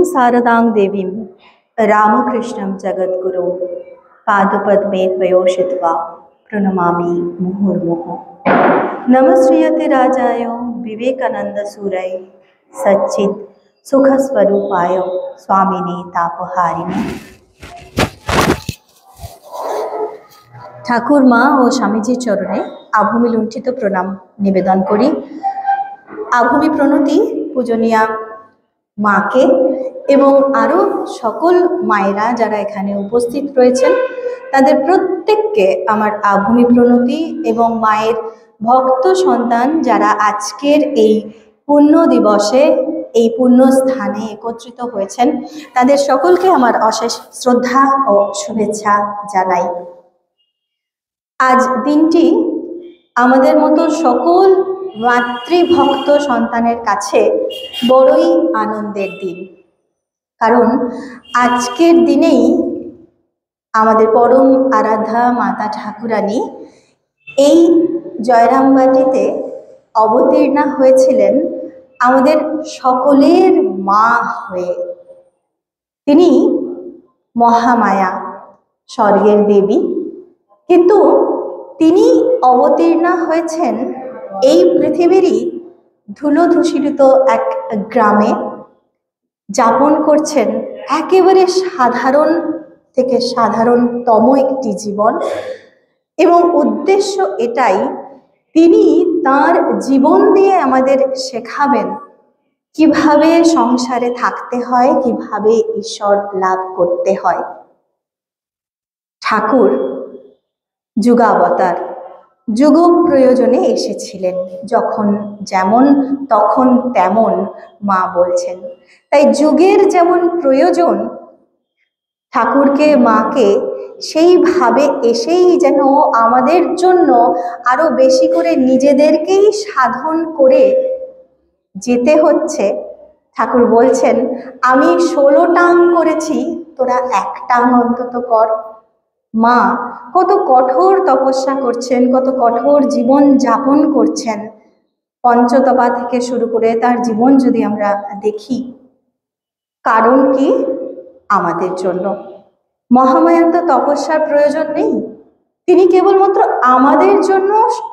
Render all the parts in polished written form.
शारदां देवीं रामकृष्णं जगद्गुरु पादपद्मे त्वयोषित्वा प्रणमामि मुहुर्मुहुः। नमस्ते राजाय विवेकानंदसूरय सच्चिद सुखस्वरूपाय स्वामिने तापहारिणे। ঠাকুর মা ও স্বামীজির চরণে আভূমি লুণ্ঠিত প্রণাম নিবেদন করি। আভূমি প্রণতি পূজনীয়া মাকে এবং আরও সকল মায়েরা যারা এখানে উপস্থিত রয়েছেন তাদের প্রত্যেককে আমার আভূমি প্রণতি এবং মায়ের ভক্ত সন্তান যারা আজকের এই পুণ্য দিবসে এই পুণ্য স্থানে একত্রিত হয়েছেন তাদের সকলকে আমার অশেষ শ্রদ্ধা ও শুভেচ্ছা জানাই। আজ দিনটি আমাদের মতো সকল মাতৃভক্ত সন্তানের কাছে বড়ই আনন্দের দিন, কারণ আজকের দিনেই আমাদের পরম আরাধ্যা মাতা ঠাকুরানী এই জয়রামবাটিতে অবতীর্ণা হয়েছিলেন আমাদের সকলের মা হয়ে। তিনি মহামায়া, স্বর্গের দেবী, কিন্তু তিনি অবতীর্ণা হয়েছেন এই পৃথিবীরই ধুলোধূসরিত এক গ্রামে, যাপন করছেন একেবারে সাধারণ থেকে সাধারণতম একটি জীবন, এবং উদ্দেশ্য এটাই তিনি তার জীবন দিয়ে আমাদের শেখাবেন কিভাবে সংসারে থাকতে হয়, কিভাবে ঈশ্বর লাভ করতে হয়। ঠাকুর যুগাবতার, যুগ প্রয়োজনে এসেছিলেন, যখন যেমন তখন তেমন মা বলছেন। তাই যুগের যেমন প্রয়োজন ঠাকুরকে মাকে সেইভাবে এসেই যেন আমাদের জন্য আরো বেশি করে নিজেদেরকেই সাধন করে যেতে হচ্ছে। ঠাকুর বলছেন, আমি 16 টাং করেছি, তোরা 1 টাং অন্তত কর। মা কত কঠোর তপস্যা করছেন, কত কঠোর জীবন যাপন করছেন। পঞ্চতপা থেকে শুরু করে তার জীবন যদি আমরা দেখি, কারণ কি? আমাদের জন্য। মহামায়ার তো তপস্যার প্রয়োজন নেই, তিনি কেবলমাত্র আমাদের জন্য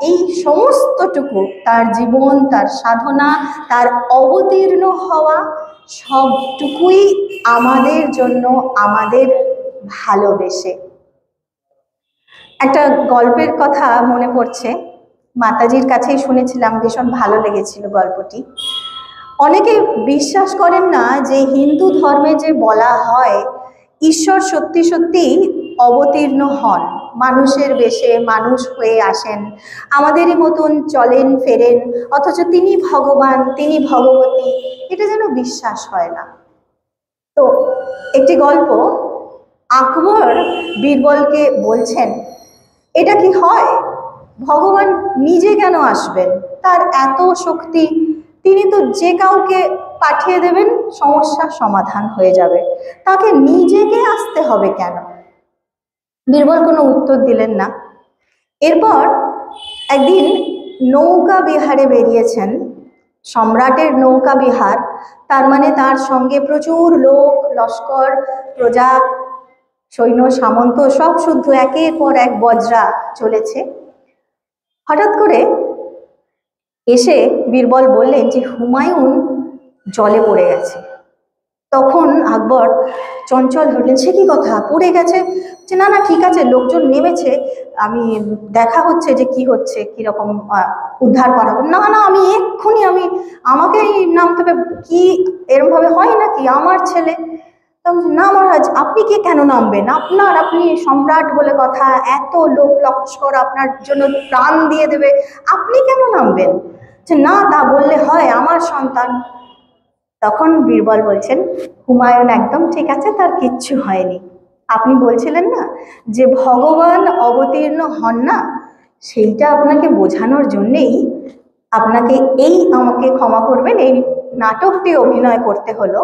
এই সমস্তটুকু তার জীবন, তার সাধনা, তার অবতীর্ণ হওয়া সবটুকুই আমাদের জন্য, আমাদের ভালোবেসে। একটা গল্পের কথা মনে পড়ছে, মাতাজির কাছেই শুনেছিলাম, ভীষণ ভালো লেগেছিল গল্পটি। অনেকে বিশ্বাস করেন না যে হিন্দু ধর্মে যে বলা হয় ঈশ্বর সত্যি সত্যি অবতীর্ণ হন, মানুষের বেশে মানুষ হয়ে আসেন, আমাদেরই মতন চলেন ফেরেন, অথচ তিনি ভগবান, তিনি ভগবতী, এটা যেন বিশ্বাস হয় না। তো একটি গল্প, আকবর বীরবলকে বলছেন, এটা কি হয়? ভগবান নিজে কেন আসবেন? তার এত শক্তি, তিনি তো যে কাউকে পাঠিয়ে দেবেন, সমস্যার সমাধান হয়ে যাবে, তাকে নিজেকে আসতে হবে কেন? বীরবল কোনো উত্তর দিলেন না। এরপর একদিন নৌকা বিহারে বেরিয়েছেন, সম্রাটের নৌকা বিহার, তার মানে তার সঙ্গে প্রচুর লোক, লস্কর, প্রজা, সৈন্য সামন্ত সব শুদ্ধ একের পর এক বজরা চলেছে। হঠাৎ করে এসে বীরবল বললেন যে হুমায়ুন জলে পড়ে গেছে। তখন আকবর চঞ্চল হলেন, সে কি কথা, পড়ে গেছে? যে না না ঠিক আছে, লোকজন নেমেছে, আমি দেখা হচ্ছে যে কি হচ্ছে, কিরকম উদ্ধার করা হবে। না না আমি এক্ষুনি, আমাকেই নামতে হবে, কি এরমভাবে হয় নাকি? আমার ছেলে। না মহারাজ, আপনি কি কেন নামবেন? আপনি সম্রাট বলে কথা, এত লোক লস্কর আপনার জন্য প্রাণ দিয়ে দেবে, আপনি কেন নামবেন? যে না তা বললে হয়, আমার সন্তান। তখন বীরবল বলছেন, হুমায়ুন একদম ঠিক আছে, তার কিচ্ছু হয়নি। আপনি বলছিলেন না যে ভগবান অবতীর্ণ হন না, সেইটা আপনাকে বোঝানোর জন্যেই আপনাকে আমাকে ক্ষমা করবেন, এই নাটকটি অভিনয় করতে হলো।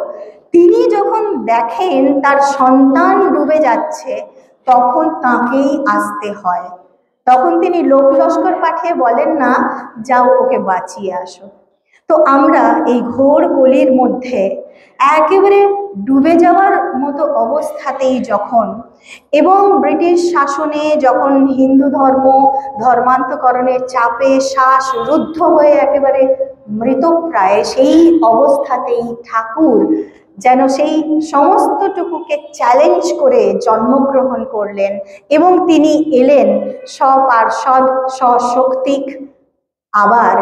তিনি যখন দেখেন তার সন্তান ডুবে যাচ্ছে, তখন তাকেই আসতে হয়। তখন তিনি লোক লস্কর পাঠিয়ে বলেন না, যাও ওকে বাঁচিয়ে আসো। তো আমরা এই ঘোর কলির মধ্যে একেবারে ডুবে যাওয়ার মতো অবস্থাতেই যখন, এবং ব্রিটিশ শাসনে যখন হিন্দু ধর্ম ধর্মান্তকরণের চাপে শ্বাসরুদ্ধ হয়ে একেবারে মৃতপ্রায়, সেই অবস্থাতেই ঠাকুর যেন সেই সমস্তটুকুকে চ্যালেঞ্জ করে জন্মগ্রহণ করলেন এবং তিনি এলেন সপার্ষদ সশক্তিক আবার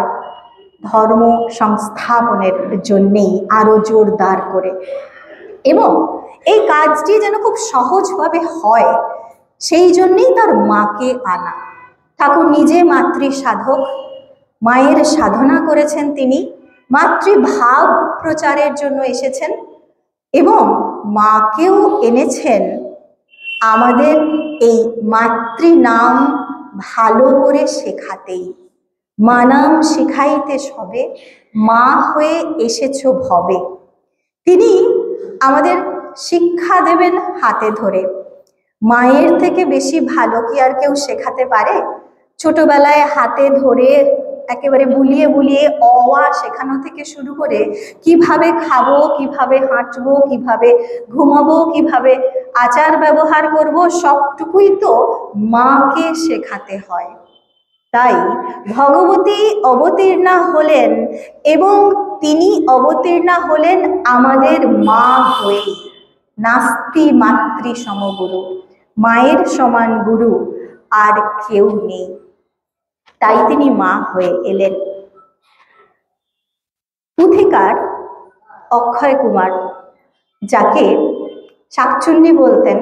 ধর্ম সংস্থাপনের জন্যেই আরো জোরদার করে। এবং এই কাজটি যেন খুব সহজভাবে হয় সেই জন্যেই তার মাকে আনা। ঠাকুর নিজে মাতৃ সাধক, মায়ের সাধনা করেছেন, তিনি মাতৃভাব প্রচারের জন্য এসেছেন এবং মাকেও এনেছেন আমাদের এই মাতৃনাম ভালো করে শেখাতেই। মা নাম শিখাইতে সবে, মা হয়ে এসেছ ভবে। তিনি আমাদের শিক্ষা দেবেন হাতে ধরে। মায়ের থেকে বেশি ভালো কি আর কেউ শেখাতে পারে? ছোটবেলায় হাতে ধরে একেবারে বুলিয়ে বুলিয়ে অ আ শেখানো থেকে শুরু করে কিভাবে খাবো, কিভাবে হাঁটবো, কিভাবে ঘুমাবো, কিভাবে আচার ব্যবহার করব, সবটুকুই তো মাকে শেখাতে হয়। তাই ভগবতী অবতীর্ণা হলেন এবং তিনি অবতীর্ণা হলেন আমাদের মা হয়ে। নাস্তি মাতৃ সমগুরু, মায়ের সমান গুরু আর কেউ নেই, তাই তিনি মা হয়ে এলেন। পুথিকার অক্ষয় কুমার, যাকে শাকচুন্নী বলতেন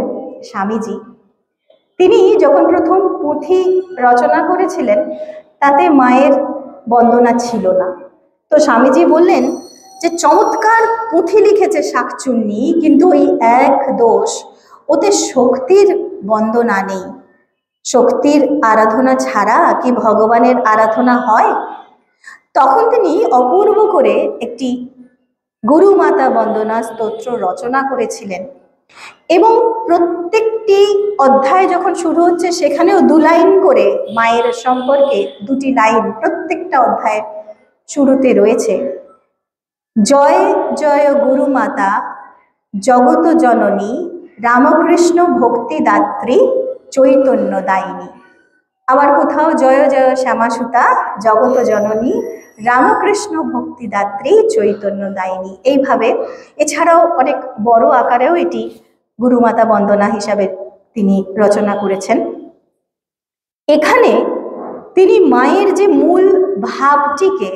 স্বামীজি, তিনি যখন প্রথম পুঁথি রচনা করেছিলেন তাতে মায়ের বন্দনা ছিল না। তো স্বামীজি বললেন যে চমৎকার পুঁথি লিখেছে শাকচুন্নী, কিন্তু ওই এক দোষ, ওতে শক্তির বন্দনা নেই। শক্তির আরাধনা ছাড়া কি ভগবানের আরাধনা হয়? তখন তিনি অপূর্ব করে একটি গুরু মাতা বন্দনা স্তোত্র রচনা করেছিলেন এবং প্রত্যেকটি অধ্যায় যখন শুরু হচ্ছে সেখানেও 2 লাইন করে মায়ের সম্পর্কে 2টি লাইন প্রত্যেকটা অধ্যায়ের শুরুতে রয়েছে। জয় জয় গুরু মাতা জগত জননী, রামকৃষ্ণ ভক্তিদাত্রী চৈতন্য দায়িনী। আবার কোথাও জয় জয় শ্যামাসুতা জগত জননী, রামকৃষ্ণ ভক্তিদাত্রী চৈতন্য দায়িনী। এইভাবে এছাড়াও অনেক বড় আকারেও এটি গুরুমাতা বন্দনা হিসাবে তিনি রচনা করেছেন। এখানে তিনি মায়ের যে মূল ভাবটিকে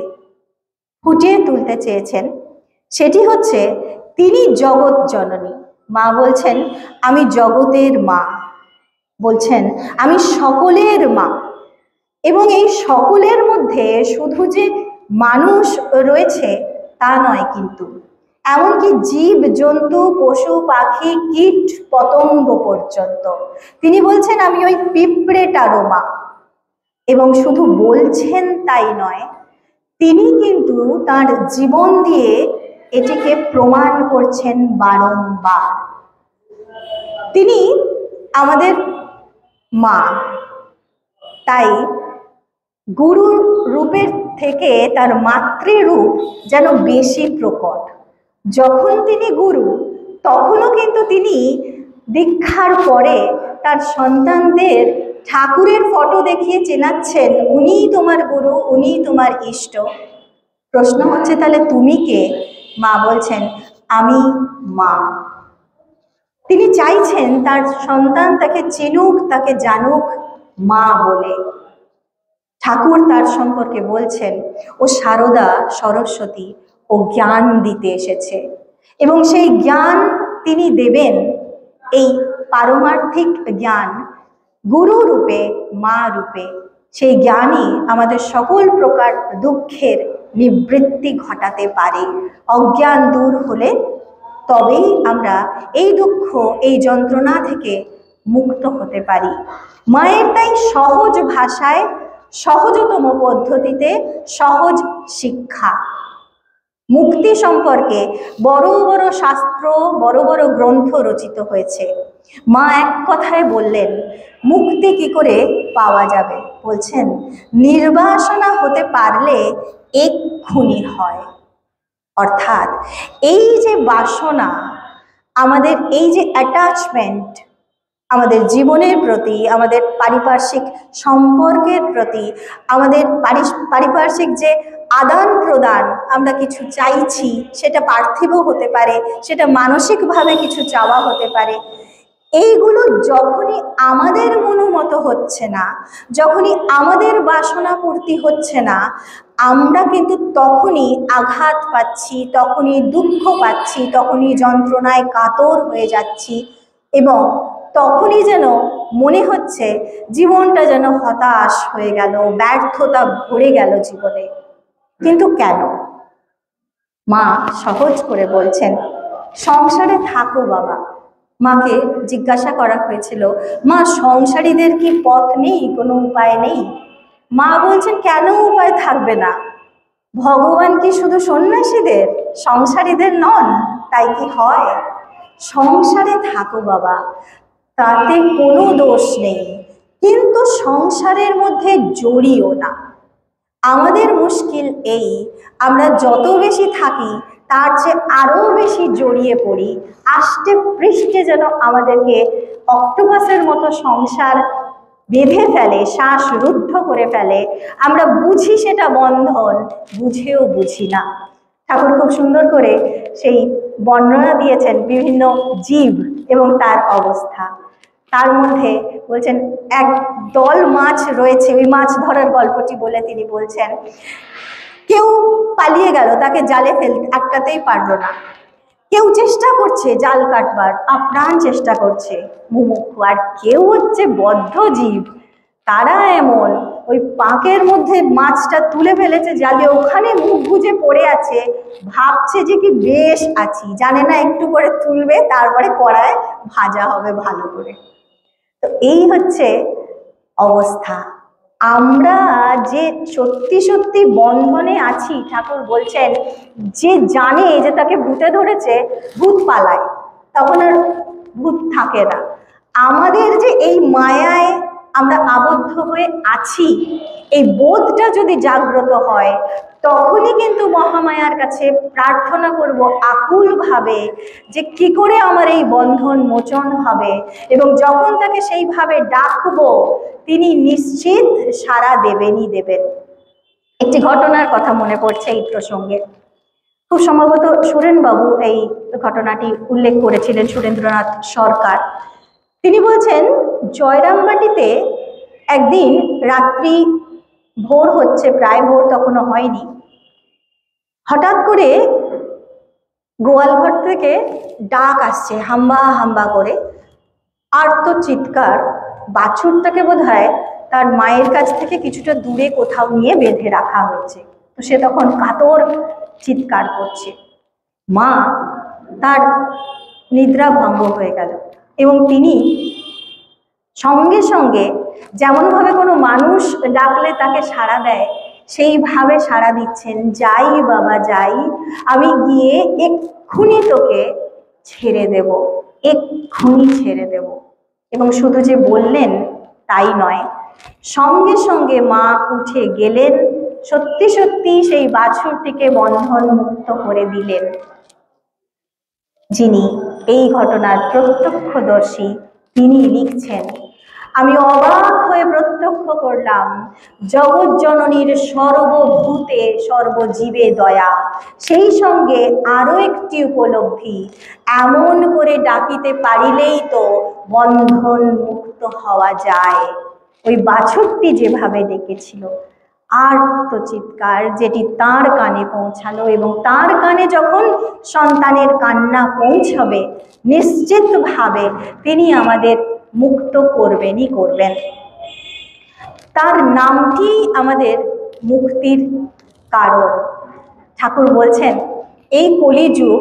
ফুটিয়ে তুলতে চেয়েছেন সেটি হচ্ছে তিনি জগৎ জননী। মা বলছেন আমি জগতের মা, বলছেন আমি সকলের মা। এবং এই সকলের মধ্যে শুধু যে মানুষ রয়েছে তা নয়, কিন্তু এমনকি জীব জন্তু পশু পাখি কীট পতঙ্গ পর্যন্ত। তিনি বলছেন আমি ওই পিঁপড়েটারও মা। এবং শুধু বলছেন তাই নয়, তিনি কিন্তু তার জীবন দিয়ে এটিকে প্রমাণ করছেন বারংবার। তিনি আমাদের মা, তাই গুরু রূপের থেকে তার মাতৃরূপ যেন বেশি প্রকট। যখন তিনি গুরু তখনও কিন্তু তিনি দীক্ষার পরে তার সন্তানদের ঠাকুরের ফটো দেখিয়ে চেনাচ্ছেন উনিই তোমার গুরু, উনিই তোমার ইষ্ট। প্রশ্ন হচ্ছে তাহলে তুমি কে? মা বলছেন আমি মা। তিনি চাইছেন তার সন্তান তাকে চিনুক, তাকে জানুক মা বলে। ঠাকুর তার সম্পর্কে বলছেন ও সারদা সরস্বতী, ও জ্ঞান দিতে এসেছে এবং সেই জ্ঞান তিনি দেবেন, এই পারমার্থিক জ্ঞান গুরু রূপে, মা রূপে। সেই জ্ঞানই আমাদের সকল প্রকার দুঃখের নিবৃত্তি ঘটাতে পারে। অজ্ঞান দূর হলে তবেই আমরা এই দুঃখ, এই যন্ত্রণা থেকে মুক্ত হতে পারি। মায়ের তাই সহজ ভাষায়, সহজতম পদ্ধতিতে সহজ শিক্ষা। মুক্তি সম্পর্কে বড় বড় শাস্ত্র, বড় বড় গ্রন্থ রচিত হয়েছে। মা এক কথায় বললেন মুক্তি কি করে পাওয়া যাবে? বলছেন নির্বাসনা হতে পারলে এক্ষুনি হয়। অর্থাৎ এই যে বাসনা, আমাদের এই যে অ্যাটাচমেন্ট আমাদের জীবনের প্রতি, আমাদের পারিপার্শ্বিক সম্পর্কের প্রতি, আমাদের পারিপার্শ্বিক যে আদান প্রদান, আমরা কিছু চাইছি, সেটা পার্থিব হতে পারে, সেটা মানসিকভাবে কিছু চাওয়া হতে পারে, এইগুলো যখনই আমাদের মনোমতো হচ্ছে না, যখনই আমাদের বাসনা পূর্তি হচ্ছে না, আমরা কিন্তু তখনই আঘাত পাচ্ছি, তখনই দুঃখ পাচ্ছি, তখনই যন্ত্রণায় কাতর হয়ে যাচ্ছি, এবং তখনই যেন মনে হচ্ছে জীবনটা যেন হতাশ হয়ে গেল, ব্যর্থতা ভরে গেল জীবনে। কিন্তু কেন? মা সহজ করে বলছেন, সংসারে থাকো বাবা। মাকে জিজ্ঞাসা করা হয়েছিল, মা সংসারীদের কি পথ নেই, কোনো উপায় নেই? মা বলছেন, কেন উপায় থাকবে না? ভগবান কি শুধু সন্ন্যাসীদের, সংসারীদের নন? তাই কি হয়? সংসারে থাকো বাবা, তাতে কোনো দোষ নেই, কিন্তু সংসারের মধ্যে জড়িও না। আমাদের মুশকিল এই, আমরা যত বেশি থাকি তার চেয়ে আরও বেশি জড়িয়ে পড়ি, আষ্টে পৃষ্ঠে যেন আমাদেরকে অক্টোপাসের মতো সংসার বেঁধে ফেলে, শ্বাসরুদ্ধ করে ফেলে। আমরা বুঝি সেটা বন্ধন, বুঝেও বুঝি না। ঠাকুর খুব সুন্দর করে সেই বর্ণনা দিয়েছেন বিভিন্ন জীব এবং তার অবস্থা। তার মধ্যে বলছেন, এক দল মাছ রয়েছে, ওই মাছ ধরার গল্পটি বলে তিনি বলছেন, কেউ পালিয়ে গেল, তাকে জালে আটকাতেই পারলো না। কেউ চেষ্টা করছে জাল কাটবার, আপ্রাণ চেষ্টা করছে মুমুক্ষু, আর কেউ হচ্ছে বদ্ধ জীব, তারা এমন ওই পাঁকের মধ্যে মাছটা তুলে ফেলেছে জালে, ওখানে মুখ গুজে পড়ে আছে, ভাবছে যে কি বেশ আছি, জানে না একটু করে তুলবে, তারপরে কড়ায় ভাজা হবে ভালো করে। তো এই হচ্ছে অবস্থা। আমরা যে সত্যি সত্যি বন্ধনে আছি, ঠাকুর বলছেন, যে জানে যে তাকে ভূতে ধরেছে, ভূত পালায়, তখন আর ভূত থাকে না। আমাদের যে এই মায়ায় আমরা আবদ্ধ হয়ে আছি, এই বোধটা যদি জাগ্রত হয়, তখনই কিন্তু মহামায়ার কাছে প্রার্থনা করব আকুলভাবে যে কি করে আমার এই বন্ধন মোচন হবে, এবং যখন তাকে সেইভাবে ডাকবো, তিনি নিশ্চিত সাড়া দেবেনই দেবেন। একটি ঘটনার কথা মনে পড়ছে এই প্রসঙ্গে। খুব সম্ভবত সুরেনবাবু এই ঘটনাটি উল্লেখ করেছিলেন, সুরেন্দ্রনাথ সরকার। তিনি বলছেন, জয়রামবাটিতে একদিন রাত্রি ভোর হচ্ছে, প্রায় ভোর তখনও হয়নি, হঠাৎ করে গোয়ালঘর থেকে ডাক আসছে, হাম্বা হাম্বা করে, আর্ত চিৎকার। বাছুরটাকে বোধহয় তার মায়ের কাছ থেকে কিছুটা দূরে কোথাও নিয়ে বেঁধে রাখা হয়েছে, তো সে তখন কাতর চিৎকার করছে। মা তার নিদ্রা ভঙ্গ হয়ে গেল, এবং তিনি সঙ্গে সঙ্গে যেমনভাবে কোনো মানুষ ডাকলে তাকে সাড়া দেয়, সেইভাবে সাড়া দিচ্ছেন, যাই বাবা যাই, আমি গিয়ে এক্ষুনি তোকে ছেড়ে দেব, এক্ষুনি ছেড়ে দেব। এবং শুধু যে বললেন তাই নয়, সঙ্গে সঙ্গে মা উঠে গেলেন, সত্যি সত্যি সেই বাছুরটিকে বন্ধন মুক্ত করে দিলেন। যিনি এই ঘটনার প্রত্যক্ষদর্শী, তিনি লিখছেন, আমি অবাক হয়ে প্রত্যক্ষ করলাম জগৎ জননীর সর্বভূতে সর্বজীবে দয়া, সেই সঙ্গে আরও একটি উপলব্ধি, এমন করে ডাকিতে পারিলেই তো বন্ধন মুক্ত হওয়া যায়। ওই বাছুরটি যেভাবে ডেকেছিল, আর্ত চিৎকার যেটি তার কানে পৌঁছালো, এবং তার কানে যখন সন্তানের কান্না পৌঁছবে, নিশ্চিতভাবে তিনি আমাদের মুক্ত করবেনই করবেন। তার নামটি আমাদের মুক্তির কারণ। ঠাকুর বলছেন, এই কলিযুগ,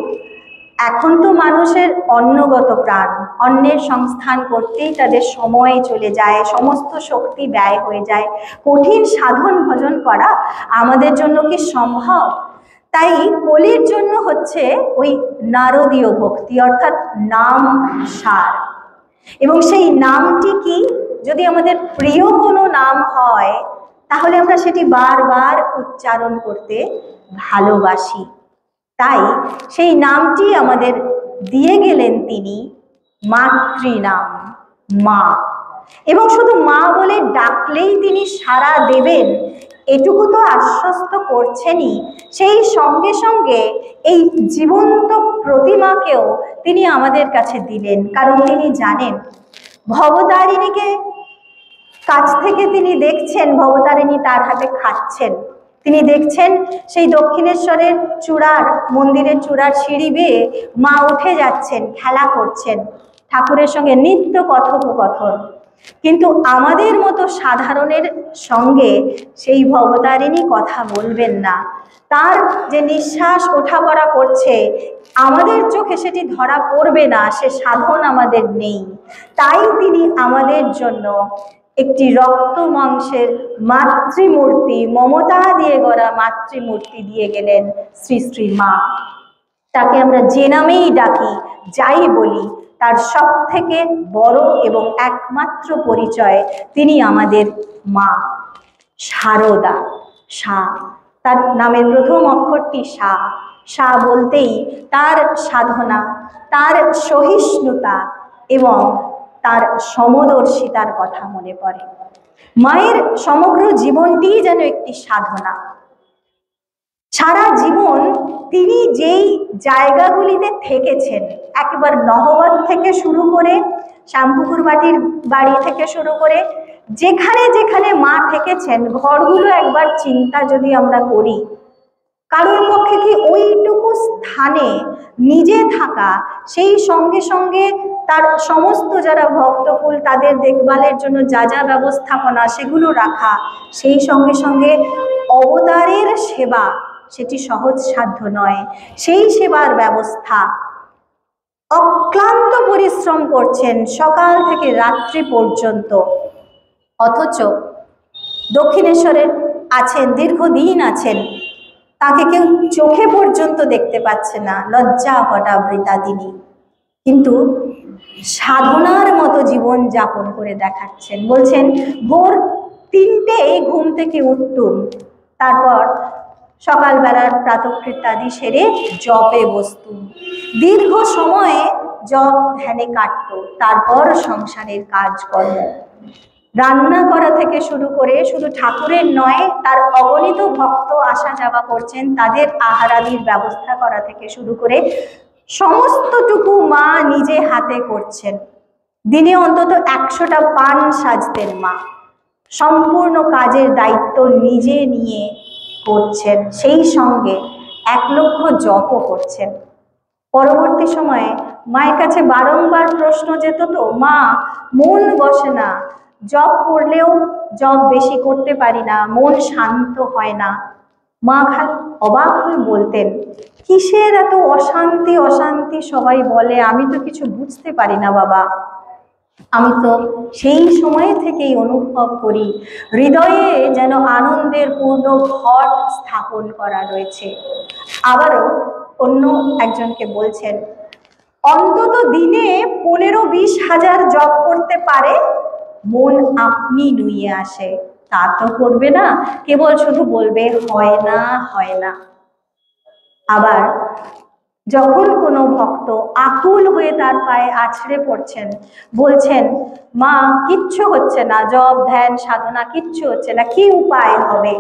এখন তো মানুষের অন্নগত প্রাণ, অন্নের সংস্থান করতেই তাদের সময় চলে যায়, সমস্ত শক্তি ব্যয় হয়ে যায়, কঠিন সাধন ভজন করা আমাদের জন্য কি সম্ভব? তাই কলির জন্য হচ্ছে ওই নারদীয় ভক্তি, অর্থাৎ নাম সার। এবং সেই নামটি কি, যদি আমাদের প্রিয় কোনো নাম হয়, তাহলে আমরা সেটি বারবার উচ্চারণ করতে ভালোবাসি। তাই সেই নামটি আমাদের দিয়ে গেলেন তিনি মাতৃনাম, মা। এবং শুধু মা বলে ডাকলেই তিনি সাড়া দেবেন এটুকু তো আশ্বস্ত করছেনই, সেই সঙ্গে সঙ্গে এই জীবন্ত প্রতিমাকেও তিনি আমাদের কাছে দিলেন। কারণ তিনি জানেন ভবতারিণীকে কাছ থেকে তিনি দেখছেন, ভবতারিণী তার হাতে খাচ্ছেন, তিনি দেখছেন সেই দক্ষিণেশ্বরের চূড়ার, মন্দিরের চূড়ার সিঁড়ি বেয়ে মা উঠে যাচ্ছেন, খেলা করছেন, ঠাকুরের সঙ্গে নিত্য কথোপকথন। কিন্তু আমাদের মতো সাধারণের সঙ্গে সেই ভবতারিণী কথা বলবেন না। তার যে নিঃশ্বাস ওঠা পড়া করছে আমাদের চোখে সেটি ধরা পড়বে না, সে সাধন আমাদের নেই। তাই তিনি আমাদের জন্য একটি রক্ত মাংসের মাতৃমূর্তি, মমতা দিয়ে গড়া মাতৃমূর্তি দিয়ে গেলেন শ্রী শ্রী মা। তাকে আমরা যে নামেই ডাকি, যাই বলি, তার সব থেকে বড় এবং একমাত্র পরিচয় তিনি আমাদের মা। শারদা, সা, তার নামের প্রথম অক্ষরটি সা। সা বলতেই তার সাধনা, তার সহিষ্ণুতা এবং তার সমদর্শিতার কথা মনে পড়ে। মায়ের সমগ্র জীবনটিই যেন একটি সাধনা। সারা জীবন তিনি যেই জায়গাগুলিতে থেকেছেন, একেবারে নহবত থেকে শুরু করে, শ্যামপুকুর বাটির বাড়ি থেকে শুরু করে, যেখানে যেখানে মা থেকেছেন, ঘরগুলো একবার চিন্তা যদি আমরা করি, কারোর পক্ষে কি ওইটুকু স্থানে নিজে থাকা, সেই সঙ্গে সঙ্গে তার সমস্ত যারা ভক্তকুল তাদের দেখভালের জন্য যা যা ব্যবস্থাপনা সেগুলো রাখা, সেই সঙ্গে সঙ্গে অবতারের সেবা, সেটি সহজ সাধ্য নয়। সেই সেবার ব্যবস্থা, অক্লান্ত পরিশ্রম করছেন সকাল থেকে রাত্রি পর্যন্ত, অথচ দক্ষিণেশ্বরের আছেন, দীর্ঘদিন আছেন, তাকে কেউ চোখে পর্যন্ত দেখতে পাচ্ছে না, লজ্জা পটাবৃতা তিনি, কিন্তু সাধনার মতো জীবন যাপন করে দেখাচ্ছেন। বলছেন ভোর 3টেই ঘুম থেকে উঠতুম, তারপর সকালবেলার প্রাতঃকৃত্যাদি সেরে জপে বসতুম, দীর্ঘ সময়ে জপ ধ্যানে কাটতো, তারপর সংসারের কাজকর্ম, রান্না করা থেকে শুরু করে, শুধু ঠাকুরের নয় তার অগণিত ভক্ত আসা যাওয়া করছেন, তাদের আহারাদির ব্যবস্থা করা থেকে শুরু করে সমস্তটুকু মা নিজে হাতে করছেন। দিনে অন্তত 100টা পান সাজতেন মা, সম্পূর্ণ কাজের দায়িত্ব নিজে নিয়ে করছেন, সেই সঙ্গে 1 লক্ষ জপও করছেন। পরবর্তী সময়ে মায়ের কাছে বারংবার প্রশ্ন যেত, তো মা মন বসে না, জপ করলেও জপ বেশি করতে পারি না, মন শান্ত হয় না। মা খালি অবাক হয়ে বলতেন, কিসের এত অশান্তি অশান্তি সবাই বলে, আমি তো কিছু বুঝতে পারি না বাবা। আমি তো সেই সময় থেকেই অনুভব করি হৃদয়ে যেন আনন্দের পূর্ণ ঘট স্থাপন করা রয়েছে। আবারও অন্য একজনকে বলছেন, অন্তত দিনে 15-20 হাজার জপ করতে পারে, মন আপনি নুয়ে আসে। তা তো করবে না, কেবল শুধু বলবে হয় না হয় না। আবার যখন কোনো ভক্ত আকুল হয়ে তার পায়ে আছড়ে পড়ছেন, বলছেন মা কিচ্ছু হচ্ছে না, জপ ধ্যান সাধনা কিচ্ছু হচ্ছে না, কি উপায় হবে,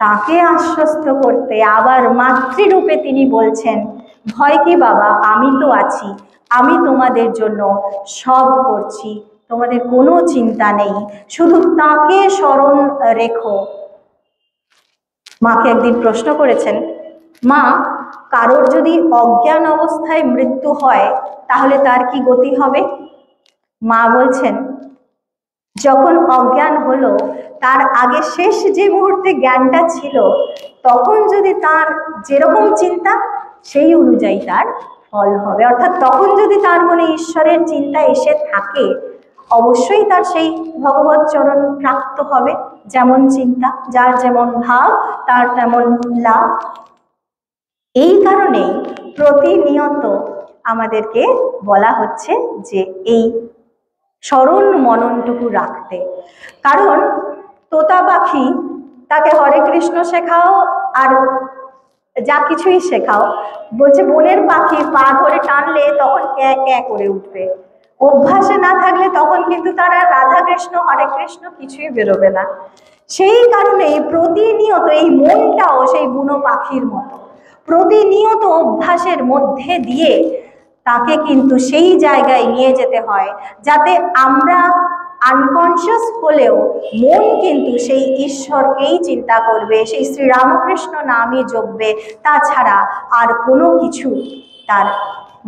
তাকে আশ্বস্ত করতে আবার মাতৃরূপে তিনি বলছেন, ভয় কি বাবা, আমি তো আছি, আমি তোমাদের জন্য সব করছি, তোমাদের কোনো চিন্তা নেই, শুধু তাকে স্মরণ রেখো। মাকে একদিন প্রশ্ন করেছেন, মা কারোর যদি অজ্ঞান অবস্থায় মৃত্যু হয় তাহলে তার কি গতি হবে? মা বলছেন, যখন অজ্ঞান হলো তার আগে শেষ যে মুহূর্তে জ্ঞানটা ছিল, তখন যদি তার যেরকম চিন্তা সেই অনুযায়ী তার ফল হবে। অর্থাৎ তখন যদি তার মনে ঈশ্বরের চিন্তা এসে থাকে, অবশ্যই তার সেই ভগবৎ চরণ প্রাপ্ত হবে। যেমন চিন্তা, যার যেমন ভাব তার তেমন লাভ। এই কারণেই প্রতিনিয়ত আমাদেরকে বলা হচ্ছে যে এই স্মরণ মননটুকু রাখতে। কারণ তোতা পাখি তাকে হরে কৃষ্ণ শেখাও আর যা কিছুই শেখাও, বলছে বনের পাখি পা ধরে টানলে তখন ক্যা ক্যা করে উঠবে, অভ্যাসে না থাকলে তখন কিন্তু তারা রাধা কৃষ্ণ হরে কৃষ্ণ কিছুই বেরোবে না। সেই কারণে প্রতিনিয়ত এই মনটাও সেই বুনো পাখির মতো, প্রতিনিয়ত অভ্যাসের মধ্যে দিয়ে তাকে কিন্তু সেই জায়গায় নিয়ে যেতে হয় যাতে আমরা আনকনসিয়াস হলেও মন কিন্তু সেই ঈশ্বরকেই চিন্তা করবে, সেই শ্রীরামকৃষ্ণ নামই জপবে, তাছাড়া আর কোনো কিছু তার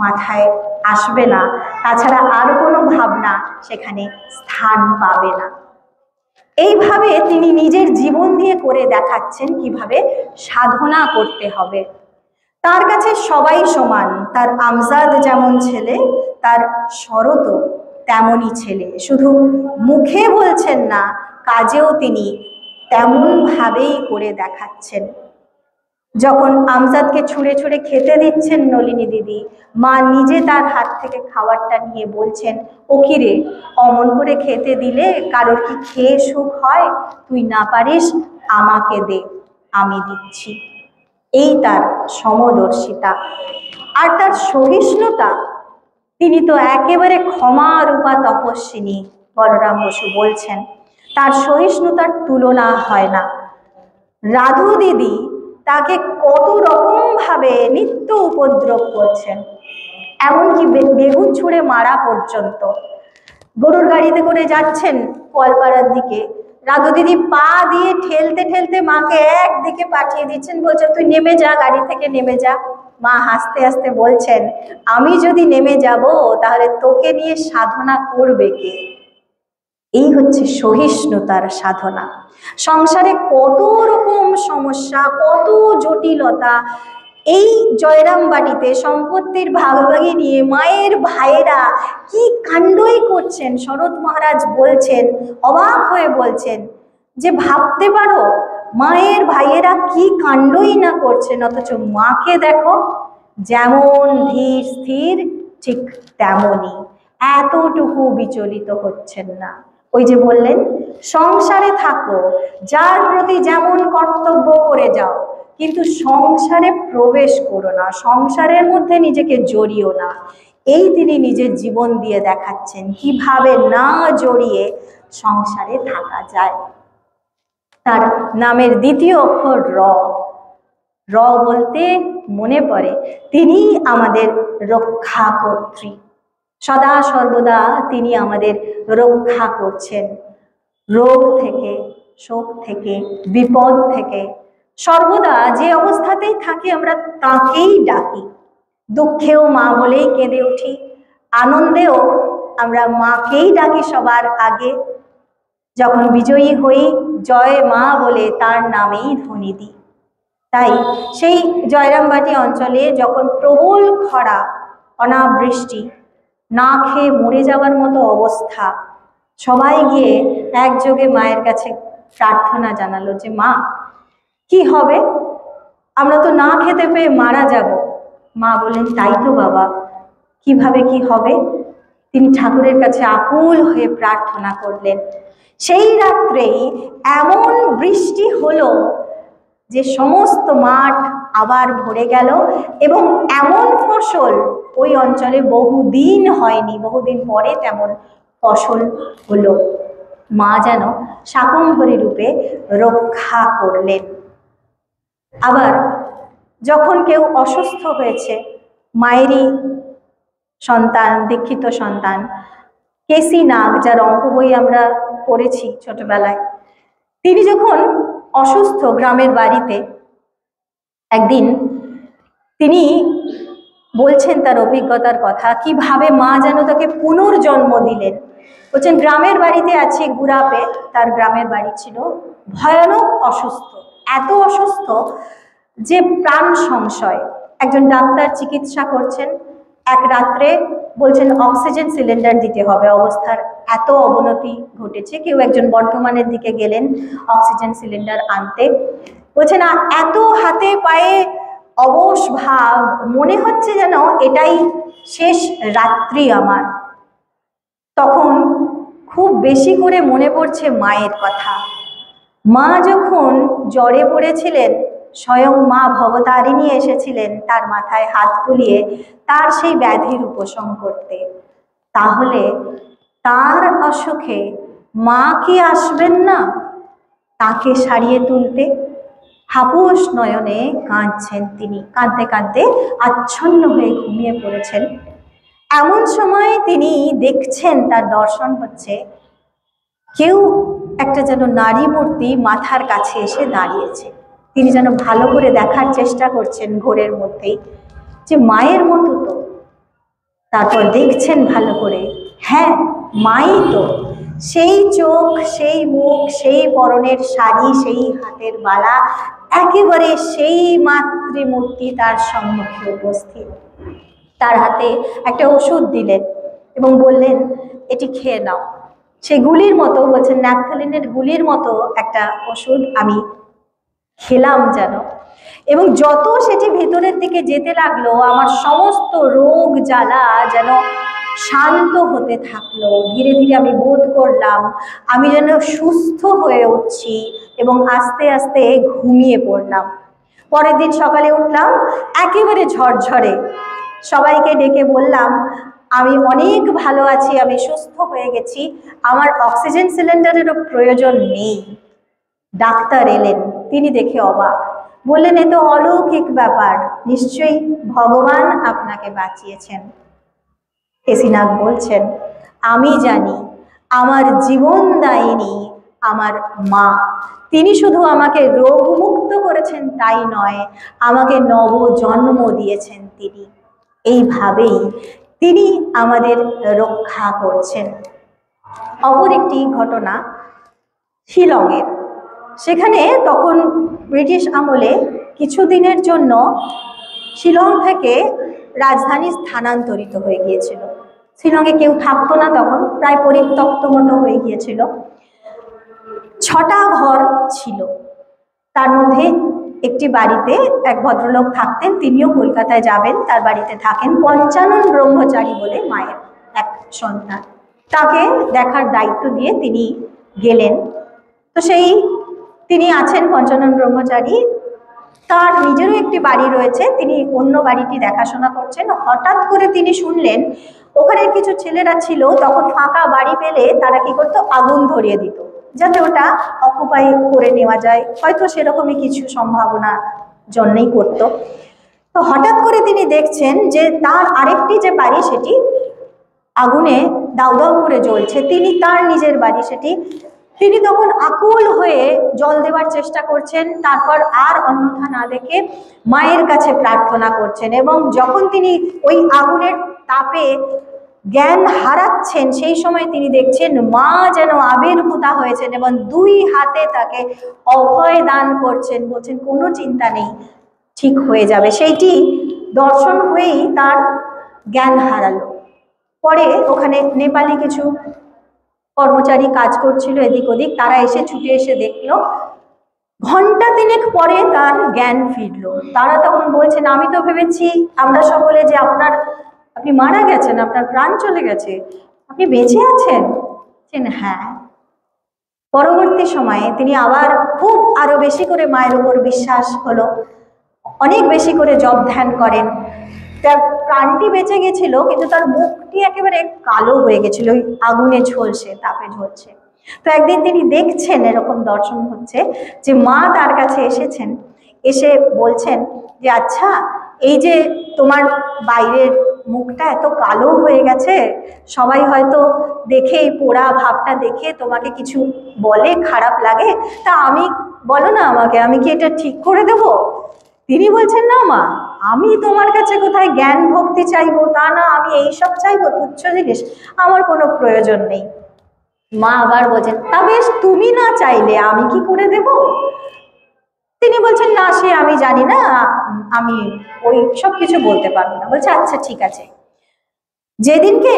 মাথায় আসবে না, তাছাড়া আর কোনো ভাবনা সেখানে স্থান পাবে না। এইভাবে তিনি নিজের জীবন দিয়ে করে দেখাচ্ছেন কিভাবে সাধনা করতে হবে। তার কাছে সবাই সমান, তার আমজাদ যেমন ছেলে, তার শরৎও তেমনই ছেলে। শুধু মুখে বলছেন না, কাজেও তিনি তেমনভাবেই করে দেখাচ্ছেন। যখন আমজাদকে ছুঁড়ে ছুঁড়ে খেতে দিচ্ছেন নলিনী দিদি, মা নিজে তার হাত থেকে খাবারটা নিয়ে বলছেন, ও কি রে, অমন করে খেতে দিলে কারোর কি খেয়ে সুখ হয়? তুই না পারিস, আমাকে দে, আমি দিচ্ছি। এই তার সমদর্শিতা আর তার সহিষ্ণুতা। তিনি তো একেবারে ক্ষমারূপা তপস্বিনী, বলরাম বসু বলছেন, তার সহিষ্ণুতার তুলনা হয় না। রাধু দিদি তাকে কত রকম ভাবে নিত্য উপদ্রব করছেন, এমনকি বেগুন ছুঁড়ে মারা পর্যন্ত। গরুর গাড়িতে করে যাচ্ছেন কলপাড়ার দিকে, রাধু দিদি পা দিয়ে ঠেলতে ঠেলতে মাকে একদিকে পাঠিয়ে দিচ্ছেন, বলছেন তুই নেমে যা, গাড়ি থেকে নেমে যা। মা হাসতে হাসতে বলছেন, আমি যদি নেমে যাব তাহলে তোকে নিয়ে সাধনা করবে কে? এই হচ্ছে সহিষ্ণুতার সাধনা। সংসারে কত রকম সমস্যা, কত জটিলতা, এই জয়রাম বাটিতে সম্পত্তির ভাগাভাগি নিয়ে মায়ের ভাইয়েরা কি কাণ্ডই করছেন। শরৎ মহারাজ বলছেন, অবাক হয়ে বলছেন যে ভাবতে পারো মায়ের ভাইয়েরা কি কাণ্ডই না করছেন, অথচ মাকে দেখো যেমন ধীর স্থির ঠিক তেমনই, এতটুকু বিচলিত হচ্ছেন না। ওই যে বললেন, সংসারে থাকো, যার প্রতি যেমন কর্তব্য করে যাও, কিন্তু সংসারে প্রবেশ করো না, সংসারের মধ্যে নিজেকে জড়িও না। এই তিনি নিজের জীবন দিয়ে দেখাচ্ছেন কিভাবে না জড়িয়ে সংসারে থাকা যায়। তার নামের দ্বিতীয় অক্ষর র। র বলতে মনে পড়ে তিনি আমাদের রক্ষাকর্ত্রী, সদা সর্বদা তিনি আমাদের রক্ষা করছেন, রোগ থেকে, শোক থেকে, বিপদ থেকে। সর্বদা যে অবস্থাতেই থাকি আমরা তাকেই ডাকি। দুঃখেও মা বলেই কেঁদে উঠি, আনন্দেও আমরা মাকেই ডাকি সবার আগে। যখন বিজয়ী হই, জয় মা বলে তার নামেই ধ্বনি দিই। তাই সেই জয়রামবাটি অঞ্চলে যখন প্রবল খরা, অনাবৃষ্টি, না খেয়ে মরে যাওয়ার মতো অবস্থা, সবাই গিয়ে একযোগে মায়ের কাছে প্রার্থনা জানালো যে মা কি হবে, আমরা তো না খেতে পেয়ে মারা যাব। মা বলেন, তাই তো বাবা, কিভাবে কি হবে? তিনি ঠাকুরের কাছে আকুল হয়ে প্রার্থনা করলেন। সেই রাত্রেই এমন বৃষ্টি হলো যে সমস্ত মাঠ আবার ভরে গেল, এবং এমন ফসল ওই অঞ্চলে বহুদিন হয়নি, বহুদিন পরে তেমন ফসল হলো। মা যেন শাকম্ভরী রূপে রক্ষা করলেন। আবার যখন কেউ অসুস্থ হয়েছে, মায়েরই সন্তান, দীক্ষিত সন্তান কেসি নাগ, যার অঙ্ক বই আমরা পড়েছি ছোটবেলায়, তিনি যখন অসুস্থ গ্রামের বাড়িতে, একদিন তিনি বলছেন তার অভিজ্ঞতার কথা, কিভাবে মা যেন তাকে পুনর্জন্ম দিলেন। বলছেন, গ্রামের বাড়িতে আছি গুড়াপে, তার গ্রামের বাড়ি ছিল, ভয়ানক অসুস্থ, এত অসুস্থ যে প্রাণ সংশয়। একজন ডাক্তার চিকিৎসা করছেন, এক রাত্রে বলছেন অক্সিজেন সিলিন্ডার দিতে হবে, অবস্থার এত অবনতি ঘটেছে। কেউ একজন বর্ধমানের দিকে গেলেন অক্সিজেন সিলিন্ডার আনতে, বলছেন এত হাতে পায়ে অবশ ভাব, মনে হচ্ছে যেন এটাই শেষ রাত্রি আমার। তখন খুব বেশি করে মনে পড়ছে মায়ের কথা। মা যখন জ্বরে পড়েছিলেন, স্বয়ং মা ভবতারিণী এসেছিলেন তার মাথায় হাত বুলিয়ে তার সেই ব্যাধির উপশম করতে। তাহলে তার অসুখে মা কি আসবেন না তাকে সারিয়ে তুলতে? হাপুস নয়নে কাঁদছেন তিনি, কাঁদতে কাঁদতে আচ্ছন্ন হয়ে ঘুমিয়ে পড়েছেন। এমন সময় তিনি দেখছেন, তার দর্শন হচ্ছে, কেউ একটা যেন নারী মূর্তি মাথার কাছে এসে দাঁড়িয়েছে। তিনি যেন ভালো করে দেখার চেষ্টা করছেন ঘোরের মধ্যেই, যে মায়ের মতো তো। তারপর দেখছেন ভালো করে, হ্যাঁ মাই তো। সেই চোখ, সেই মুখ, সেই পরনের শাড়ি, সেই হাতের বালা, একেবারে সেই মাতৃমূর্তি তার সম্মুখে উপস্থিত। তার হাতে একটা ওষুধ দিলেন এবং বললেন, এটি খেয়ে নাও। সেই গুলির মতো, বলছেন ন্যাপথলিনের গুলির মতো একটা ওষুধ আমি খেলাম যেন, এবং যত সেটি ভেতরের দিকে যেতে লাগলো আমার সমস্ত রোগ জ্বালা যেন শান্ত হতে থাকলো। ধীরে ধীরে আমি বোধ করলাম আমি যেন সুস্থ হয়ে উঠছি এবং আস্তে আস্তে ঘুমিয়ে পড়লাম। পরের দিন সকালে উঠলাম একেবারে ঝরঝরে, সবাইকে ডেকে বললাম আমি অনেক ভালো আছি, আমি সুস্থ হয়ে গেছি, আমার অক্সিজেন সিলিন্ডারেরও প্রয়োজন নেই। ডাক্তার এলেন, তিনি দেখে অবাক, বললেন এ তো অলৌকিক ব্যাপার, নিশ্চয়ই ভগবান আপনাকে বাঁচিয়েছেন। কেসিনাথ বলছেন, আমি জানি আমার জীবনদায়িনী আমার মা, তিনি শুধু আমাকে রোগমুক্ত করেছেন তাই নয়, আমাকে নব জন্ম দিয়েছেন তিনি। এইভাবেই তিনি আমাদের রক্ষা করছেন। অপর একটি ঘটনা শিলংয়ের, সেখানে তখন ব্রিটিশ আমলে কিছুদিনের জন্য শিলং থেকে রাজধানী স্থানান্তরিত হয়ে গিয়েছিল। শিলংয়ে কেউ থাকতো না তখন, প্রায় পরিত্যক্ত মতো হয়ে গিয়েছিল। 6টা ঘর ছিল, তার মধ্যে একটি বাড়িতে এক ভদ্রলোক থাকতেন, তিনিও কলকাতায় যাবেন, তার বাড়িতে থাকেন পঞ্চানন ব্রহ্মচারী বলে মায়ের এক সন্তান। তাকে দেখার দায়িত্ব দিয়ে তিনি গেলেন। তো তিনি আছেন পঞ্চানন ব্রহ্মচারী, তার নিজেরও একটি বাড়ি রয়েছে, তিনি অন্য বাড়িটি দেখাশোনা করছেন। হঠাৎ করে তিনি শুনলেন ওখানে কিছু ছেলেরা ছিল, তখন ফাঁকা বাড়ি পেলে তারা কি করতো, আগুন ধরিয়ে দিত যাতে ওটা অকুপাই করে নেওয়া যায়, হয়তো সেরকমই কিছু সম্ভাবনা জন্যই করতো। তো হঠাৎ করে তিনি দেখছেন যে তার আরেকটি যে বাড়ি সেটি আগুনে দাউ দাউ করে জ্বলছে, তিনি তার নিজের বাড়ি সেটি। তিনি তখন আকুল হয়ে জল দেওয়ার চেষ্টা করছেন, তারপর আর অন্যথা না দেখে মায়ের কাছে প্রার্থনা করছেন। এবং যখন তিনি ওই আগুনের তাপে জ্ঞান হারাচ্ছেন, সেই সময় তিনি দেখছেন মা যেন আবির্ভূতা হয়েছেন এবং 2 হাতে তাকে অভয় দান করছেন, বলছেন কোনো চিন্তা নেই, ঠিক হয়ে যাবে। সেইটি দর্শন হয়েই তার জ্ঞান হারালো। পরে ওখানে নেপালি কিছু কর্মচারী কাজ করছিল এদিক ওদিক, তারা এসে ছুটে এসে দেখলো। ঘন্টা 3 পরে তার জ্ঞান ফিরলো। তারা তখন বলছেন, আমি তো ভেবেছি আমরা সকলে যে আপনি মারা গেছেন, আপনার প্রাণ চলে গেছে, আপনি বেঁচে আছেন। হ্যাঁ। পরবর্তী সময়ে তিনি আবার খুব আরো বেশি করে মায়ের উপর বিশ্বাস হলো, অনেক বেশি করে জপ ধ্যান করেন। তার প্রাণটি বেঁচে গেছিল, কিন্তু তার মুখটি একেবারে কালো হয়ে গেছিল, ওই আগুনে ঝলসে, তাপে ঝলসে। তো একদিন তিনি দেখছেন এরকম দর্শন হচ্ছে যে মা তার কাছে এসেছেন, এসে বলছেন যে আচ্ছা, এই যে তোমার বাইরের মুখটা এত কালো হয়ে গেছে, সবাই হয়তো দেখে এই পোড়া ভাবটা দেখে তোমাকে কিছু বলে, খারাপ লাগে, তা আমি বলো না আমাকে, আমি কি এটা ঠিক করে দেব? তিনি বলছেন, না মা, আমি তোমার কাছে কোথায় জ্ঞান ভক্তি চাইবো, তা না, আমি এইসব চাইবো তুচ্ছ জিনিস, আমার কোনো প্রয়োজন নেই। মা আবার বলছেন, তা বেশ, তুমি না চাইলে আমি কি করে দেব? তিনি বলছেন, না সে আমি জানি না, আমি ওই সব কিছু বলতে পারবো না। বলছে আচ্ছা ঠিক আছে। যেদিনকে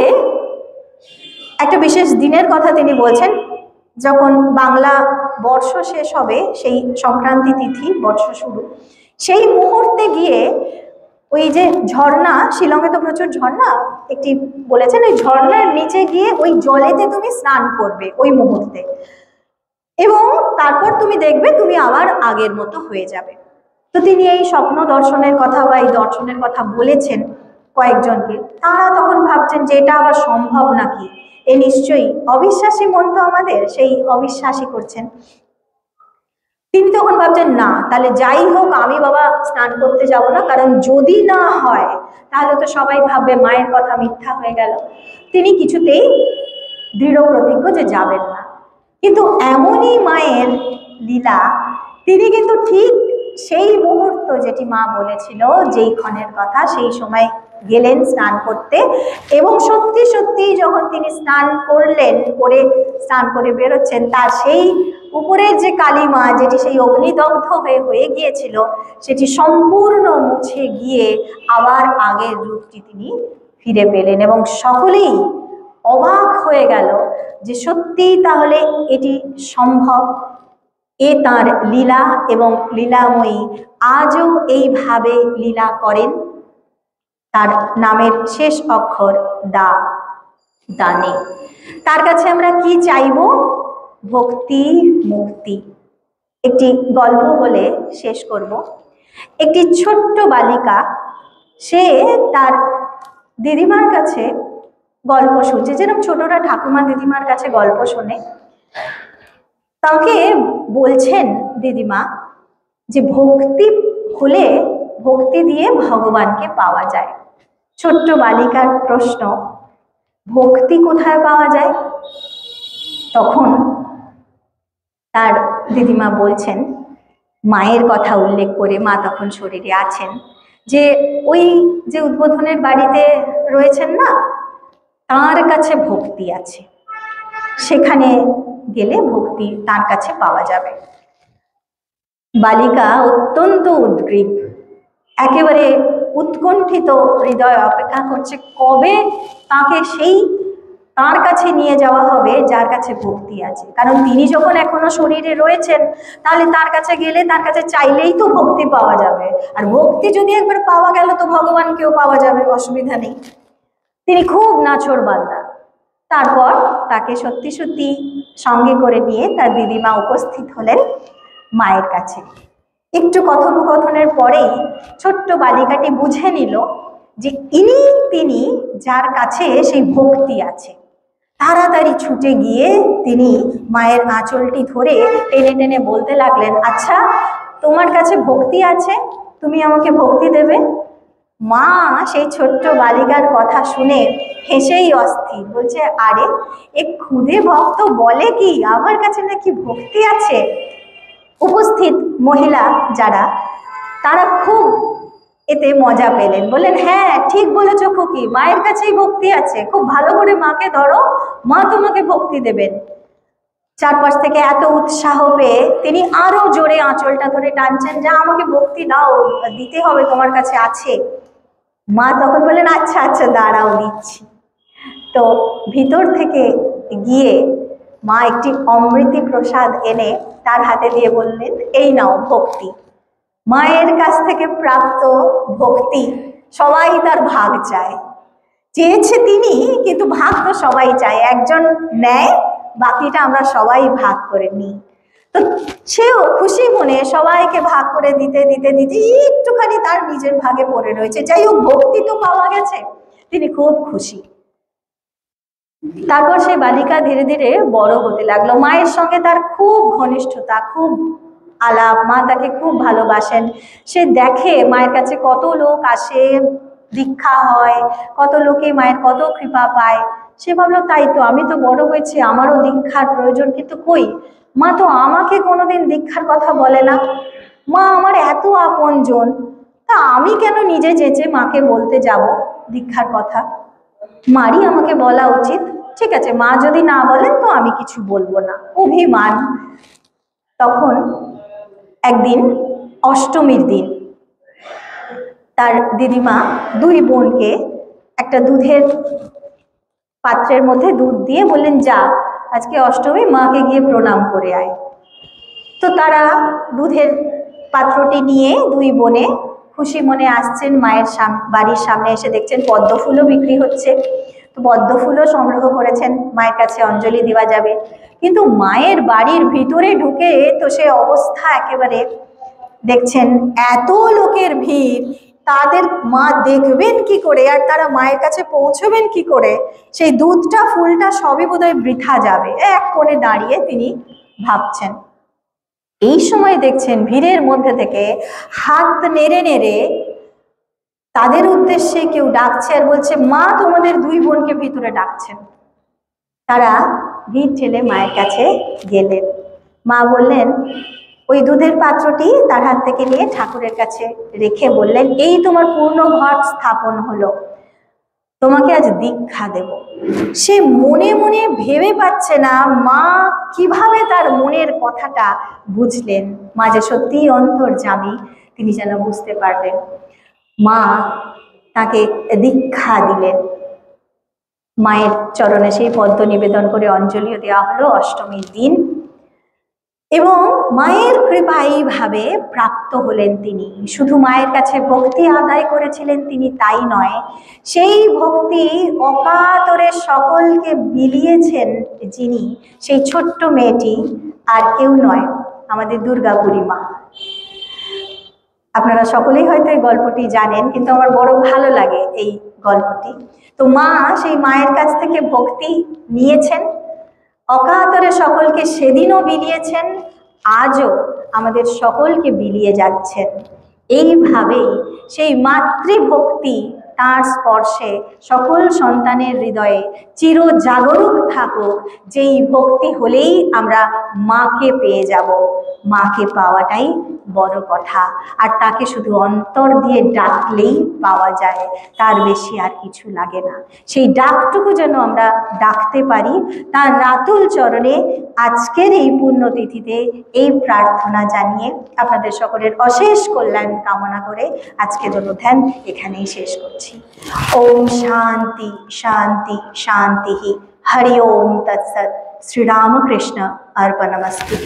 একটা বিশেষ দিনের কথা তিনি বলছেন, যখন বাংলা বর্ষ শেষ হবে, সেই সংক্রান্তি তিথি, বর্ষ শুরু, সেই মুহূর্তে গিয়ে ওই যে ঝর্ণা, শিলংয়ে তো প্রচুর ঝর্ণা, একটি বলেছেন ওই ঝর্ণার নিচে গিয়ে ওই জলেতে তুমি স্নান করবে ওই মুহূর্তে। এবং তারপর তুমি দেখবে তুমি আবার আগের মতো হয়ে যাবে। তো তিনি এই স্বপ্ন দর্শনের কথা বা এই দর্শনের কথা বলেছেন কয়েকজনকে। তারা তখন ভাবছেন যে এটা আবার সম্ভব নাকি, এ নিশ্চয়ই অবিশ্বাসী মন তো আমাদের, সেই অবিশ্বাসী করছেন। তিনি তখন ভাবছেন না, তাহলে যাই হোক আমি বাবা স্নান করতে যাব না, কারণ যদি না হয় তাহলে তো সবাই ভাববে মায়ের কথা মিথ্যা হয়ে গেল। তিনি কিছুতেই দৃঢ় প্রতিজ্ঞ যে যাবেন না। কিন্তু এমনই মায়ের লীলা, তিনি কিন্তু ঠিক সেই মুহূর্ত যেটি মা বলেছিল যেই ক্ষণের কথা, সেই সময় গেলেন স্নান করতে। এবং সত্যি সত্যি যখন তিনি স্নান করলেন, করে স্নান করে বেরোচ্ছেন, তার সেই উপরের যে কালিমা যেটি সেই অগ্নিদগ্ধ হয়ে গিয়েছিল, সেটি সম্পূর্ণ মুছে গিয়ে আবার আগের রূপটি তিনি ফিরে পেলেন। এবং সকলেই অবাক হয়ে গেল যে সত্যি তাহলে এটি সম্ভব। এ তাঁর লীলা এবং লীলাময়ী আজও এইভাবে লীলা করেন। তার নামের শেষ অক্ষর দা, দানে। তার কাছে আমরা কি চাইব? ভক্তি, মুক্তি। একটি গল্প বলে শেষ করব। একটি ছোট্ট বালিকা, সে তার দিদিমার কাছে গল্প শুনছে, যেরকম ছোটরা ঠাকুমা দিদিমার কাছে গল্প শোনে। তাকে বলছেন দিদিমা যে ভক্তি হলে, ভক্তি দিয়ে ভগবানকে পাওয়া যায়। ছোট্ট বালিকার প্রশ্ন, ভক্তি কোথায় পাওয়া যায়? তখন তার দিদিমা বলছেন, মায়ের কথা উল্লেখ করে, মা তখন শরীরে আছেন, যে ওই যে উদ্বোধনের বাড়িতে রয়েছেন না, তার কাছে ভক্তি আছে, সেখানে গেলে ভক্তি তার কাছে পাওয়া যাবে। বালিকা অত্যন্ত উদ্গ্রীব, একেবারে উৎকণ্ঠিত হৃদয়ে অপেক্ষা করছে কবে তাকে সেই তার কাছে নিয়ে যাওয়া হবে যার কাছে ভক্তি আছে। কারণ তিনি যখন এখনো শরীরে রয়েছেন, তাহলে তার কাছে গেলে, তার কাছে চাইলেই তো ভক্তি পাওয়া যাবে। আর ভক্তি যদি একবার পাওয়া গেল তো ভগবানকেও পাওয়া যাবে, অসুবিধা নেই। তিনি খুব নাছোড়বান্দা। তারপর তাকে সত্যি সত্যি সঙ্গে করে নিয়ে তার দিদিমা উপস্থিত হলেন মায়ের কাছে। একটু কথোপকথনের পরেই ছোট্ট বালিকাটি বুঝে নিল যে তিনি যার কাছে সেই ভক্তি আছে। তাড়াতাড়ি ছুটে গিয়ে তিনি মায়ের আঁচলটি ধরে টেনে টেনে বলতে লাগলেন, আচ্ছা তোমার কাছে ভক্তি আছে, তুমি আমাকে ভক্তি দেবে? মা সেই ছোট্ট বালিকার কথা শুনে হেসেই অস্থির, বলছে, আরে এ ক্ষুদে ভক্ত বলে কি আমার কাছে নাকি ভক্তি আছে? উপস্থিত মহিলা যারা, তারা খুব এতে মজা পেলেন, বললেন, হ্যাঁ ঠিক বলেছ খুকি, মায়ের কাছেই ভক্তি আছে, খুব ভালো করে মাকে ধরো, মা তোমাকে ভক্তি দেবেন। চারপাশ থেকে এত উৎসাহ পেয়ে তিনি আরো জোরে আঁচলটা ধরে টানছেন, যা আমাকে ভক্তি দাও, দিতে হবে, তোমার কাছে আছে। মা তখন বললেন, আচ্ছা আচ্ছা দাঁড়াও দিচ্ছি। তো ভিতর থেকে গিয়ে মা একটি অমৃতি প্রসাদ এনে তার হাতে দিয়ে বললেন, এই নাও ভক্তি। মায়ের কাছ থেকে প্রাপ্ত ভক্তি সবাই তার ভাগ চায়, চেয়েছে তিনি, কিন্তু ভাগ তো সবাই চায়, একজন নেয়, বাকিটা আমরা সবাই ভাগ করে নিই। তো সেও খুশি মনে সবাইকে ভাগ করে দিতে দিতে দিতে একটুখানি তার নিজের ভাগে পড়ে রয়েছে। যাই হোক, ভক্তি তো পাওয়া গেছে, তিনি খুব খুশি। তারপর সেই বালিকা ধীরে ধীরে বড় হতে লাগলো। মায়ের সঙ্গে তার খুব ঘনিষ্ঠতা, খুব আলাপ, মা তাকে খুব ভালোবাসেন। সে দেখে মায়ের কাছে কত লোক আসে, দীক্ষা হয়, কত লোকে মায়ের কত কৃপা পায়। সে ভাবলো, তাই তো, আমি তো বড় হয়েছি, আমারও দীক্ষার প্রয়োজন, কিন্তু কই, মা তো আমাকে কোনোদিন দীক্ষার কথা বলে না, মা আমার এত আপনজন, তা আমি কেন নিজে যেচে মাকে বলতে যাব দীক্ষার কথা? মারই আমাকে বলা উচিত। ঠিক আছে, মা যদি না বলেন তো আমি কিছু বলবো না, অভিমান। তখন একদিন অষ্টমীর দিন তার দিদিমা দুই বোনকে একটা দুধের পাত্রের মধ্যে দুধ দিয়ে বললেন, যা আজকে অষ্টমী, মাকে গিয়ে প্রণাম করে আয়। তো তারা দুধের পাত্রটি নিয়ে দুই বোনে খুশি মনে আসছেন মায়ের বাড়ির সামনে, এসে দেখছেন পদ্ম ফুলও বিক্রি হচ্ছে। তো পদ্ম ফুলও সংগ্রহ করেছেন, মায়ের কাছে অঞ্জলি দেওয়া যাবে। কিন্তু মায়ের বাড়ির ভিতরে ঢুকে তো সে অবস্থা একেবারে, দেখছেন এত লোকের ভিড়, তাদের মা দেখবেন কি করে আর তারা মায়ের কাছে পৌঁছবেন কি করে, সেই দুধটা ফুলটা সবই বোধহয় বৃথা যাবে, এক কোণে দাঁড়িয়ে তিনি ভাবছেন। এই সময় দেখছেন ভিড়ের মধ্যে থেকে হাত নেড়ে নেড়ে তাদের উদ্দেশ্যে কেউ ডাকছে আর বলছে, মা তোমাদের দুই বোনকে ভিতরে ডাকছেন। তারা ভিড় ঠেলে মায়ের কাছে গেলেন। মা বললেন, ওই দুধের পাত্রটি তার হাত থেকে নিয়ে ঠাকুরের কাছে রেখে বললেন, এই তোমার পূর্ণ ঘট স্থাপন হলো, তোমাকে আজ দীক্ষা দেব। সে মনে মনে ভেবে পাচ্ছে না মা কিভাবে তার মনের কথাটা বুঝলেন। মা যে সত্যিই অন্তর্যামী তিনি যেন বুঝতে পারলেন। মা তাকে দীক্ষা দিলেন। মায়ের চরণে সেই পদ্ম নিবেদন করে অঞ্জলিও দেওয়া হলো অষ্টমীর দিন, এবং মায়ের কৃপা এইভাবে প্রাপ্ত হলেন তিনি। শুধু মায়ের কাছে ভক্তি আদায় করেছিলেন তিনি তাই নয়, সেই ভক্তি অকাতরে সকলকে বিলিয়েছেন যিনি, সেই ছোট্ট মেয়েটি আর কেউ নয়, আমাদের দুর্গা বুড়িমা। আপনারা সকলেই হয়তো এই গল্পটি জানেন, কিন্তু আমার বড় ভালো লাগে এই গল্পটি। তো মা সেই মায়ের কাছ থেকে ভক্তি নিয়েছেন, অকাতরে সকলকে সেদিনও বিলিয়েছেন, আজও আমাদের সকলকে বিলিয়ে যাচ্ছেন। এইভাবেই সেই মাতৃভক্তি তার স্পর্শে সকল সন্তানের হৃদয়ে চির জাগরুক থাকুক। যেই ভক্তি হলেই আমরা মাকে পেয়ে যাব, মাকে পাওয়াটাই বড় কথা। আর তাকে শুধু অন্তর দিয়ে ডাকলেই পাওয়া যায়, তার বেশি আর কিছু লাগে না। সেই ডাকটুকু যেন আমরা ডাকতে পারি, তার রাতুল চরণে আজকের এই পুণ্যতিথিতে এই প্রার্থনা জানিয়ে আপনাদের সকলের অশেষ কল্যাণ কামনা করে আজকের অনুধ্যান এখানেই শেষ করছি। ওম শান্তি শান্তি শান্তি। হরি ওম তৎসৎ। শ্রীরামকৃষ্ণ অর্পণমস্তু।